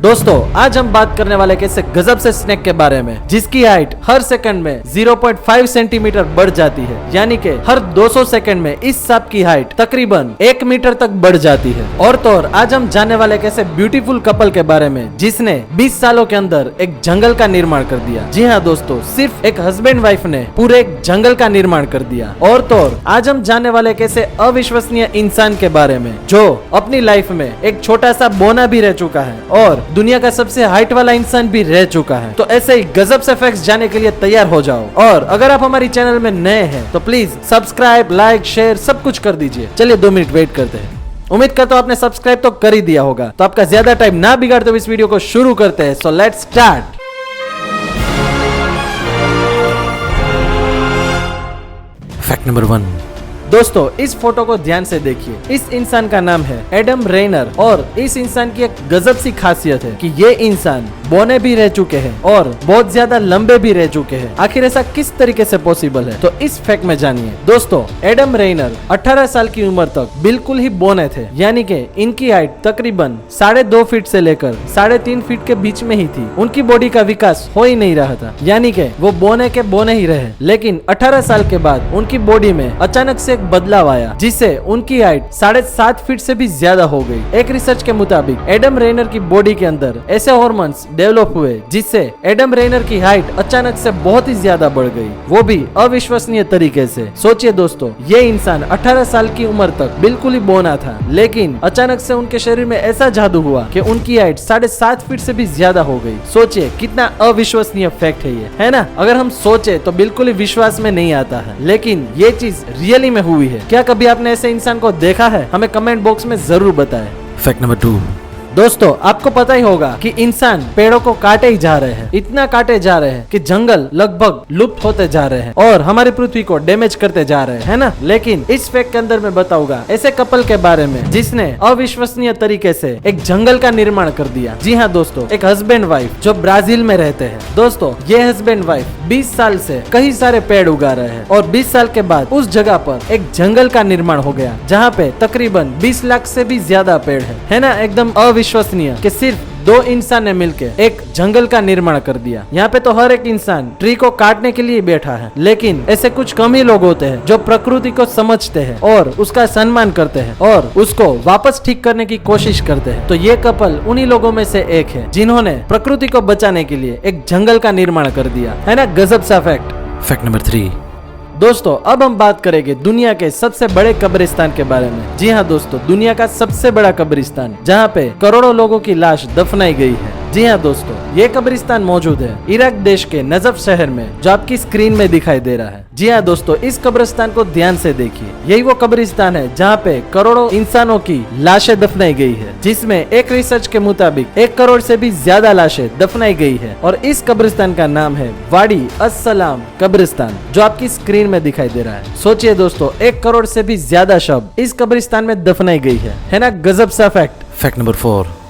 दोस्तों आज हम बात करने वाले कैसे गजब से स्नेक के बारे में जिसकी हाइट हर सेकंड में 0.5 सेंटीमीटर बढ़ जाती है, यानी कि हर 200 सेकंड में इस सांप की हाइट तकरीबन 1 मीटर तक बढ़ जाती है। और तो और आज हम जानने वाले कैसे ब्यूटीफुल कपल के बारे में जिसने 20 सालों के अंदर एक जंगल का निर्माण कर दिया। जी हाँ दोस्तों, सिर्फ एक हस्बैंड वाइफ ने पूरे एक जंगल का निर्माण कर दिया। और तो और आज हम जानने वाले कैसे अविश्वसनीय इंसान के बारे में जो अपनी लाइफ में एक छोटा सा बोना भी रह चुका है और दुनिया का सबसे हाइट वाला इंसान भी रह चुका है। तो ऐसे ही गजब से फैक्ट्स जानने के लिए तैयार हो जाओ। और अगर आप हमारी चैनल में नए हैं तो प्लीज सब्सक्राइब, लाइक, शेयर सब कुछ कर दीजिए। चलिए 2 मिनट वेट करते हैं। उम्मीद करता हूं आपने सब्सक्राइब तो कर ही दिया होगा। तो आपका ज्यादा टाइम ना बिगाड़ते हुए इस वीडियो को शुरू करते हैं। So let's start. Fact number 1। दोस्तों इस फोटो को ध्यान से देखिए। इस इंसान का नाम है एडम रेनर और इस इंसान की एक गजब सी खासियत है कि ये इंसान बौने भी रह चुके हैं और बहुत ज्यादा लंबे भी रह चुके हैं। आखिर ऐसा किस तरीके से पॉसिबल है, तो इस फैक्ट में जानिए। दोस्तों एडम रेनर 18 साल की उम्र तक बिल्कुल ही बौने थे, यानी कि इनकी हाइट तकरीबन 2.5 फीट से लेकर 3.5 फीट के बीच में ही थी। उनकी बॉडी का विकास हो ही नहीं रहा था, यानी कि वो बौने के बौने ही रहे। लेकिन 18 साल के बाद उनकी बॉडी में अचानक से एक बदलाव आया जिससे उनकी हाइट 7.5 फीट से भी ज्यादा हो गई। एक रिसर्च के मुताबिक एडम रेनर की बॉडी के अंदर ऐसे हार्मोन्स डेवलप हुए जिससे एडम रेनर की हाइट अचानक से बहुत ही ज्यादा बढ़ गई, वो भी अविश्वसनीय तरीके से। सोचिए दोस्तों, ये इंसान 18 साल की उम्र तक बिल्कुल ही बौना था, लेकिन अचानक से उनके शरीर में ऐसा जादू हुआ कि उनकी हाइट 7.5 फीट से भी ज्यादा हो गई। सोचिए कितना अविश्वसनीय फैक्ट है ये, है ना। अगर हम सोचे तो बिल्कुल ही विश्वास में नहीं आता है, लेकिन ये चीज रियली में हुई है। क्या कभी आपने ऐसे इंसान को देखा है? हमें कमेंट बॉक्स में जरूर बताएं। Fact number 2। दोस्तों आपको पता ही होगा कि इंसान पेड़ों को काटे ही जा रहे हैं, इतना काटे जा रहे हैं कि जंगल लगभग लुप्त होते जा रहे हैं और हमारी पृथ्वी को डैमेज करते जा रहे हैं, है ना। लेकिन इस फैक्ट के अंदर मैं बताऊंगा ऐसे कपल के बारे में जिसने अविश्वसनीय तरीके से एक जंगल का निर्माण कर दिया। जी हाँ दोस्तों, एक हस्बैंड वाइफ जो ब्राजील में रहते हैं। दोस्तों ये हस्बैंड वाइफ 20 साल से कई सारे पेड़ उगा रहे हैं और 20 साल के बाद उस जगह पर एक जंगल का निर्माण हो गया जहाँ पे तकरीबन 20 लाख से भी ज्यादा पेड़ है ना। एकदम अविश्वसनीय कि सिर्फ 2 इंसान ने मिलकर एक जंगल का निर्माण कर दिया। यहाँ पे तो हर एक इंसान ट्री को काटने के लिए बैठा है, लेकिन ऐसे कुछ कम ही लोग होते हैं जो प्रकृति को समझते हैं और उसका सम्मान करते हैं और उसको वापस ठीक करने की कोशिश करते हैं। तो ये कपल उन्हीं लोगों में से एक है जिन्होंने प्रकृति को बचाने के लिए एक जंगल का निर्माण कर दिया, है ना। गजब सा फैक्ट। Fact number 3। दोस्तों अब हम बात करेंगे दुनिया के सबसे बड़े कब्रिस्तान के बारे में। जी हाँ दोस्तों, दुनिया का सबसे बड़ा कब्रिस्तान जहाँ पे करोड़ों लोगों की लाश दफनाई गई है। जी हाँ दोस्तों, ये कब्रिस्तान मौजूद है इराक देश के नजफ शहर में, जो आपकी स्क्रीन में दिखाई दे रहा है। जी हाँ दोस्तों, इस कब्रिस्तान को ध्यान से देखिए। यही वो कब्रिस्तान है जहाँ पे करोड़ों इंसानों की लाशें दफनाई गई है, जिसमें एक रिसर्च के मुताबिक 1 करोड़ से भी ज्यादा लाशें दफनाई गई है। और इस कब्रिस्तान का नाम है वाडी अस्सलाम कब्रिस्तान, जो आपकी स्क्रीन में दिखाई दे रहा है। सोचिए दोस्तों, 1 करोड़ से भी ज्यादा शव इस कब्रिस्तान में दफनाई गई है ना। गजब सा फैक्ट। Fact number 4।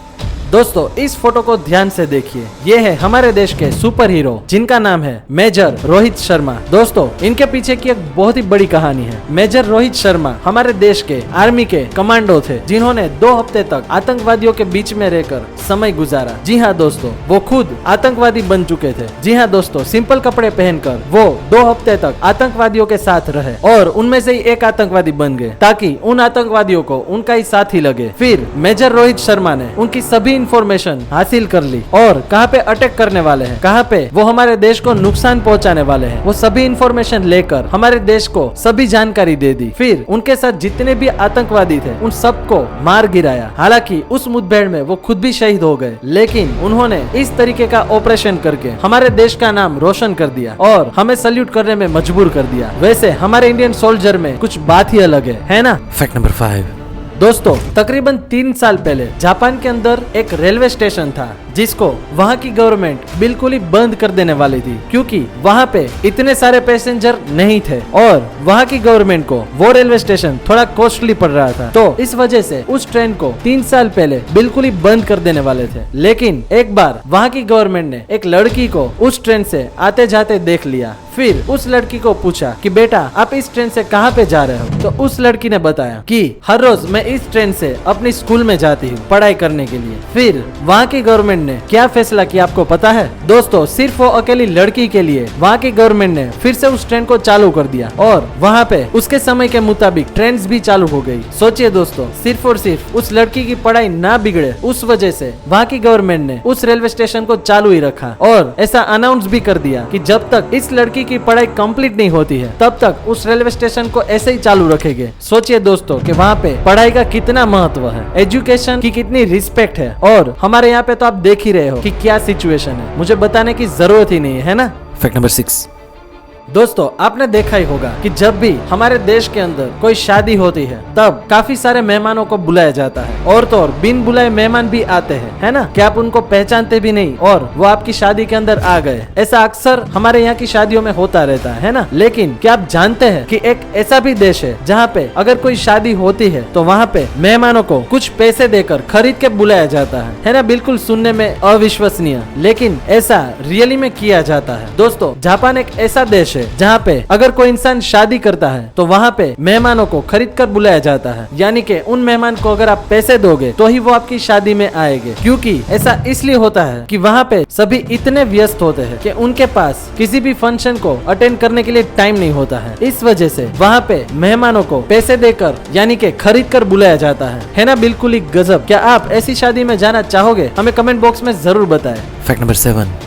दोस्तों इस फोटो को ध्यान से देखिए। ये है हमारे देश के सुपर हीरो जिनका नाम है मेजर रोहित शर्मा। दोस्तों इनके पीछे की एक बहुत ही बड़ी कहानी है। मेजर रोहित शर्मा हमारे देश के आर्मी के कमांडो थे जिन्होंने 2 हफ्ते तक आतंकवादियों के बीच में रहकर समय गुजारा। जी हाँ दोस्तों, वो खुद आतंकवादी बन चुके थे। जी हाँ दोस्तों, सिंपल कपड़े पहनकर वो 2 हफ्ते तक आतंकवादियों के साथ रहे और उनमें से ही एक आतंकवादी बन गए ताकि उन आतंकवादियों को उनका ही साथी लगे। फिर मेजर रोहित शर्मा ने उनकी सभी इंफॉर्मेशन हासिल कर ली और कहाँ पे अटैक करने वाले हैं, कहाँ पे वो हमारे देश को नुकसान पहुंचाने वाले हैं, वो सभी इंफॉर्मेशन लेकर हमारे देश को सभी जानकारी दे दी। फिर उनके साथ जितने भी आतंकवादी थे उन सबको मार गिराया। हालांकि उस मुठभेड़ में वो खुद भी शहीद हो गए, लेकिन उन्होंने इस तरीके का ऑपरेशन करके हमारे देश का नाम रोशन कर दिया और हमें सल्यूट करने में मजबूर कर दिया। वैसे हमारे इंडियन सोल्जर में कुछ बात ही अलग है ना। Fact number 5। दोस्तों तकरीबन 3 साल पहले जापान के अंदर एक रेलवे स्टेशन था जिसको वहाँ की गवर्नमेंट बिल्कुल ही बंद कर देने वाली थी, क्योंकि वहाँ पे इतने सारे पैसेंजर नहीं थे और वहाँ की गवर्नमेंट को वो रेलवे स्टेशन थोड़ा कॉस्टली पड़ रहा था। तो इस वजह से उस ट्रेन को 3 साल पहले बिल्कुल ही बंद कर देने वाले थे। लेकिन एक बार वहाँ की गवर्नमेंट ने एक लड़की को उस ट्रेन से आते जाते देख लिया। फिर उस लड़की को पूछा कि बेटा आप इस ट्रेन से कहाँ पे जा रहे हो। तो उस लड़की ने बताया कि हर रोज मैं इस ट्रेन से अपनी स्कूल में जाती हूँ पढ़ाई करने के लिए। फिर वहाँ की गवर्नमेंट ने क्या फैसला किया आपको पता है दोस्तों? सिर्फ वो अकेली लड़की के लिए वहाँ की गवर्नमेंट ने फिर से उस ट्रेन को चालू कर दिया और वहाँ पे उसके समय के मुताबिक ट्रेन भी चालू हो गई। सोचिए दोस्तों, सिर्फ और सिर्फ उस लड़की की पढ़ाई ना बिगड़े उस वजह से वहाँ की गवर्नमेंट ने उस रेलवे स्टेशन को चालू ही रखा और ऐसा अनाउंस भी कर दिया कि जब तक इस लड़की की पढ़ाई कंप्लीट नहीं होती है तब तक उस रेलवे स्टेशन को ऐसे ही चालू रखेंगे। सोचिए दोस्तों कि वहाँ पे पढ़ाई का कितना महत्व है, एजुकेशन की कितनी रिस्पेक्ट है। और हमारे यहाँ पे तो आप देख ही रहे हो कि क्या सिचुएशन है, मुझे बताने की जरूरत ही नहीं है ना। Fact number 6। दोस्तों आपने देखा ही होगा कि जब भी हमारे देश के अंदर कोई शादी होती है तब काफी सारे मेहमानों को बुलाया जाता है और तो और बिन बुलाए मेहमान भी आते हैं, है ना, कि आप उनको पहचानते भी नहीं और वो आपकी शादी के अंदर आ गए। ऐसा अक्सर हमारे यहाँ की शादियों में होता रहता है ना। लेकिन क्या आप जानते हैं कि एक ऐसा भी देश है जहाँ पे अगर कोई शादी होती है तो वहाँ पे मेहमानों को कुछ पैसे देकर खरीद के बुलाया जाता है ना। बिल्कुल सुनने में अविश्वसनीय, लेकिन ऐसा रियली में किया जाता है। दोस्तों जापान एक ऐसा देश है जहाँ पे अगर कोई इंसान शादी करता है तो वहाँ पे मेहमानों को खरीद कर बुलाया जाता है, यानी कि उन मेहमान को अगर आप पैसे दोगे तो ही वो आपकी शादी में आएंगे। क्योंकि ऐसा इसलिए होता है कि वहाँ पे सभी इतने व्यस्त होते हैं कि उनके पास किसी भी फंक्शन को अटेंड करने के लिए टाइम नहीं होता है। इस वजह से वहाँ पे मेहमानों को पैसे देकर यानी कि खरीद कर बुलाया जाता है ना। बिल्कुल ही गजब। क्या आप ऐसी शादी में जाना चाहोगे? हमें कमेंट बॉक्स में जरूर बताएं। Fact number 7।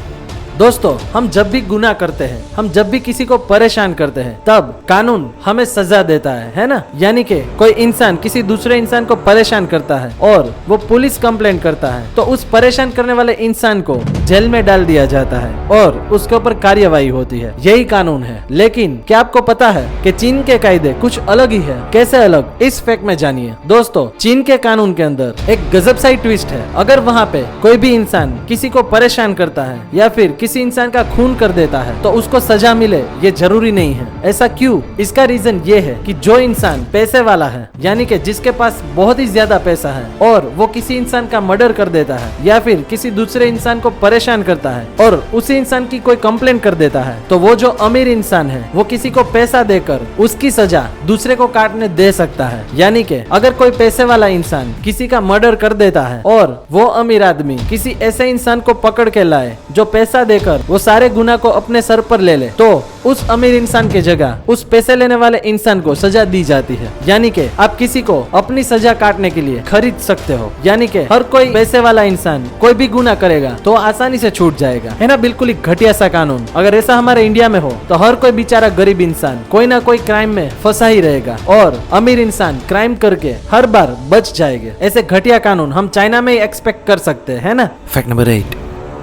दोस्तों हम जब भी गुनाह करते हैं, हम जब भी किसी को परेशान करते हैं तब कानून हमें सजा देता है ना। यानी कि कोई इंसान किसी दूसरे इंसान को परेशान करता है और वो पुलिस कंप्लेंट करता है तो उस परेशान करने वाले इंसान को जेल में डाल दिया जाता है और उसके ऊपर कार्यवाही होती है। यही कानून है। लेकिन क्या आपको पता है कि चीन के कायदे कुछ अलग ही है? कैसे अलग, इस फैक्ट में जानिए। दोस्तों चीन के कानून के अंदर एक गजब सा ट्विस्ट है। अगर वहाँ पे कोई भी इंसान किसी को परेशान करता है या फिर किसी इंसान का खून कर देता है तो उसको सजा मिले ये जरूरी नहीं है। ऐसा क्यों? इसका रीजन ये है कि जो इंसान पैसे वाला है यानी कि जिसके पास बहुत ही ज्यादा पैसा है और वो किसी इंसान का मर्डर कर देता है या फिर किसी दूसरे इंसान को परेशान करता है और उसी इंसान की कोई कंप्लेंट कर देता है तो वो जो अमीर इंसान है वो किसी को पैसा देकर उसकी सजा दूसरे को काटने दे सकता है। यानी कि अगर कोई पैसे वाला इंसान किसी का मर्डर कर देता है और वो अमीर आदमी किसी ऐसे इंसान को पकड़ के लाए जो पैसा देकर वो सारे गुनाह को अपने सर पर ले ले तो उस अमीर इंसान के जगह उस पैसे लेने वाले इंसान को सजा दी जाती है। यानी कि आप किसी को अपनी सजा काटने के लिए खरीद सकते हो। यानी कि हर कोई पैसे वाला इंसान कोई भी गुनाह करेगा तो आसानी से छूट जाएगा, है ना। बिल्कुल ही घटिया सा कानून। अगर ऐसा हमारे इंडिया में हो तो हर कोई बेचारा गरीब इंसान कोई ना कोई क्राइम में फंसा ही रहेगा और अमीर इंसान क्राइम करके हर बार बच जाएंगे। ऐसे घटिया कानून हम चाइना में ही एक्सपेक्ट कर सकते हैं, है ना। Fact number 8।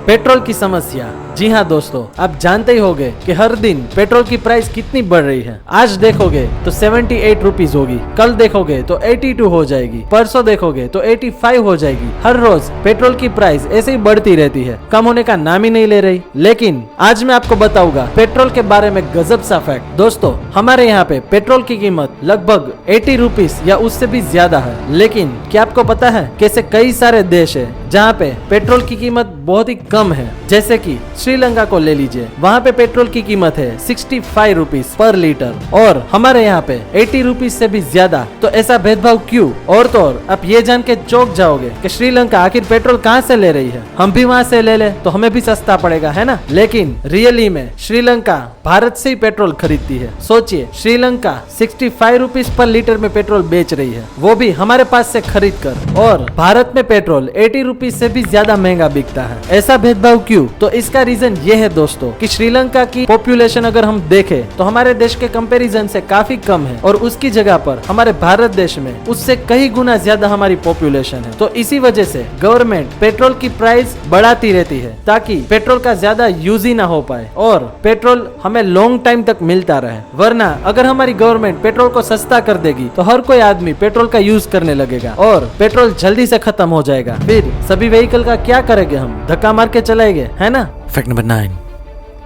पेट्रोल की समस्या। जी हाँ दोस्तों, आप जानते ही होंगे कि हर दिन पेट्रोल की प्राइस कितनी बढ़ रही है। आज देखोगे तो 78 रुपीज होगी, कल देखोगे तो 82 हो जाएगी, परसों देखोगे तो 85 हो जाएगी। हर रोज पेट्रोल की प्राइस ऐसे ही बढ़ती रहती है, कम होने का नाम ही नहीं ले रही। लेकिन आज मैं आपको बताऊंगा पेट्रोल के बारे में गजब सा फैक्ट। दोस्तों हमारे यहाँ पे पेट्रोल की कीमत लगभग 80 रुपीज या उससे भी ज्यादा है। लेकिन क्या आपको पता है कि ऐसे कई सारे देश है जहाँ पे पेट्रोल की कीमत बहुत ही कम है। जैसे कि श्रीलंका को ले लीजिए, वहाँ पे पेट्रोल की कीमत है 65 रुपीज पर लीटर और हमारे यहाँ पे 80 रुपीज से भी ज्यादा। तो ऐसा भेदभाव क्यों? और तो और आप ये जान के चौंक जाओगे कि श्रीलंका आखिर पेट्रोल कहाँ से ले रही है। हम भी वहाँ से ले ले तो हमें भी सस्ता पड़ेगा, है ना। लेकिन रियली में श्रीलंका भारत से ही पेट्रोल खरीदती है। सोचिए श्रीलंका 65 रुपीज पर लीटर में पेट्रोल बेच रही है, वो भी हमारे पास से खरीद कर, और भारत में पेट्रोल 80 रुपीज से भी ज्यादा महंगा बिकता है। ऐसा भेदभाव क्यों? तो इसका रीजन ये है दोस्तों कि श्रीलंका की पॉपुलेशन अगर हम देखें तो हमारे देश के कंपैरिजन से काफी कम है और उसकी जगह पर हमारे भारत देश में उससे कई गुना ज्यादा हमारी पॉपुलेशन है। तो इसी वजह से गवर्नमेंट पेट्रोल की प्राइस बढ़ाती रहती है ताकि पेट्रोल का ज्यादा यूज ही ना हो पाए और पेट्रोल हमें लॉन्ग टाइम तक मिलता रहे। वरना अगर हमारी गवर्नमेंट पेट्रोल को सस्ता कर देगी तो हर कोई आदमी पेट्रोल का यूज करने लगेगा और पेट्रोल जल्दी से खत्म हो जाएगा। फिर सभी व्हीकल का क्या करेंगे हम? धक्का मार के चलाएंगे, है ना। Fact number 9।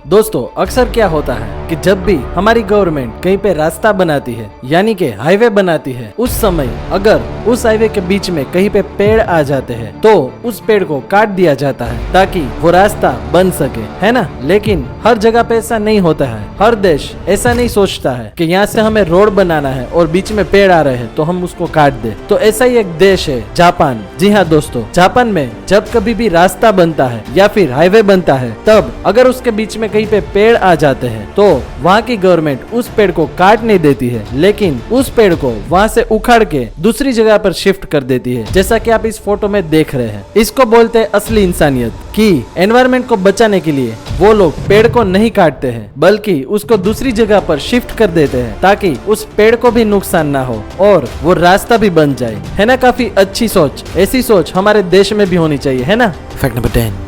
दोस्तों अक्सर क्या होता है कि जब भी हमारी गवर्नमेंट कहीं पे रास्ता बनाती है यानी कि हाईवे बनाती है, उस समय अगर उस हाईवे के बीच में कहीं पे पेड़ आ जाते हैं तो उस पेड़ को काट दिया जाता है ताकि वो रास्ता बन सके, है ना। लेकिन हर जगह पे ऐसा नहीं होता है। हर देश ऐसा नहीं सोचता है कि यहाँ से हमें रोड बनाना है और बीच में पेड़ आ रहे हैं तो हम उसको काट दे। तो ऐसा ही एक देश है जापान। जी हाँ दोस्तों, जापान में जब कभी भी रास्ता बनता है या फिर हाईवे बनता है, तब अगर उसके बीच में कहीं पे पेड़ आ जाते हैं तो वहाँ की गवर्नमेंट उस पेड़ को काट नहीं देती है, लेकिन उस पेड़ को वहाँ से उखाड़ के दूसरी जगह पर शिफ्ट कर देती है, जैसा कि आप इस फोटो में देख रहे हैं। इसको बोलते हैं असली इंसानियत, कि एनवायरमेंट को बचाने के लिए वो लोग पेड़ को नहीं काटते हैं बल्कि उसको दूसरी जगह पर शिफ्ट कर देते हैं ताकि उस पेड़ को भी नुकसान ना हो और वो रास्ता भी बन जाए, है ना। काफी अच्छी सोच, ऐसी सोच हमारे देश में भी होनी चाहिए, है ना। Fact number 10.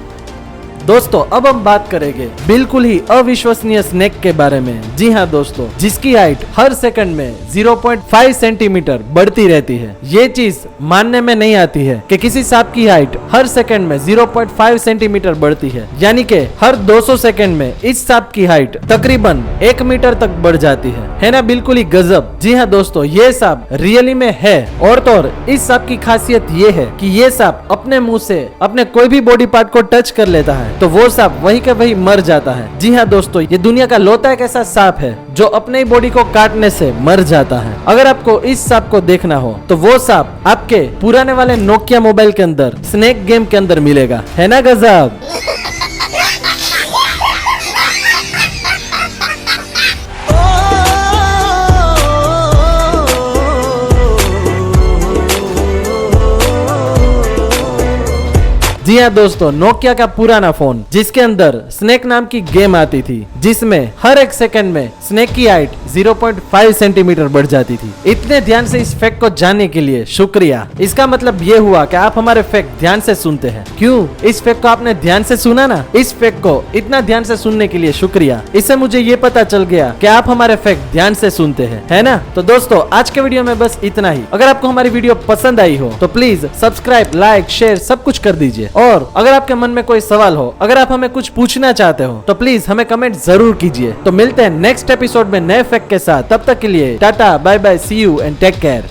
दोस्तों अब हम बात करेंगे बिल्कुल ही अविश्वसनीय स्नेक के बारे में। जी हाँ दोस्तों, जिसकी हाइट हर सेकंड में 0.5 सेंटीमीटर बढ़ती रहती है। ये चीज मानने में नहीं आती है कि किसी सांप की हाइट हर सेकंड में 0.5 सेंटीमीटर बढ़ती है, यानी कि हर 200 सेकंड में इस सांप की हाइट तकरीबन 1 मीटर तक बढ़ जाती है ना। बिल्कुल ही गजब। जी हाँ दोस्तों, ये सांप रियली में है। और तो और इस सांप की खासियत ये है कि ये सांप अपने मुंह से अपने कोई भी बॉडी पार्ट को टच कर लेता है तो वो सांप वहीं के वहीं मर जाता है। जी हाँ दोस्तों, ये दुनिया का लौता एक ऐसा सांप है जो अपने ही बॉडी को काटने से मर जाता है। अगर आपको इस सांप को देखना हो तो वो सांप आपके पुराने वाले नोकिया मोबाइल के अंदर स्नेक गेम के अंदर मिलेगा, है ना गजब। जी हाँ दोस्तों, नोकिया का पुराना फोन जिसके अंदर स्नेक नाम की गेम आती थी, जिसमें हर एक सेकंड में स्नेक की हाइट 0.5 सेंटीमीटर बढ़ जाती थी। इतने ध्यान से इस फैक्ट को जानने के लिए शुक्रिया। इसका मतलब ये हुआ कि आप हमारे फैक्ट ध्यान से सुनते हैं। क्यों? इस फैक्ट को आपने ध्यान से सुना ना। इस फैक्ट को इतना ध्यान से सुनने के लिए शुक्रिया। इससे मुझे ये पता चल गया कि आप हमारे फैक्ट ध्यान से सुनते हैं, है ना। तो दोस्तों आज के वीडियो में बस इतना ही। अगर आपको हमारी वीडियो पसंद आई हो तो प्लीज सब्सक्राइब, लाइक, शेयर सब कुछ कर दीजिए। और अगर आपके मन में कोई सवाल हो, अगर आप हमें कुछ पूछना चाहते हो तो प्लीज हमें कमेंट जरूर कीजिए। तो मिलते हैं नेक्स्ट एपिसोड में नए फैक्ट के साथ। तब तक के लिए tata, bye bye, see you and take care.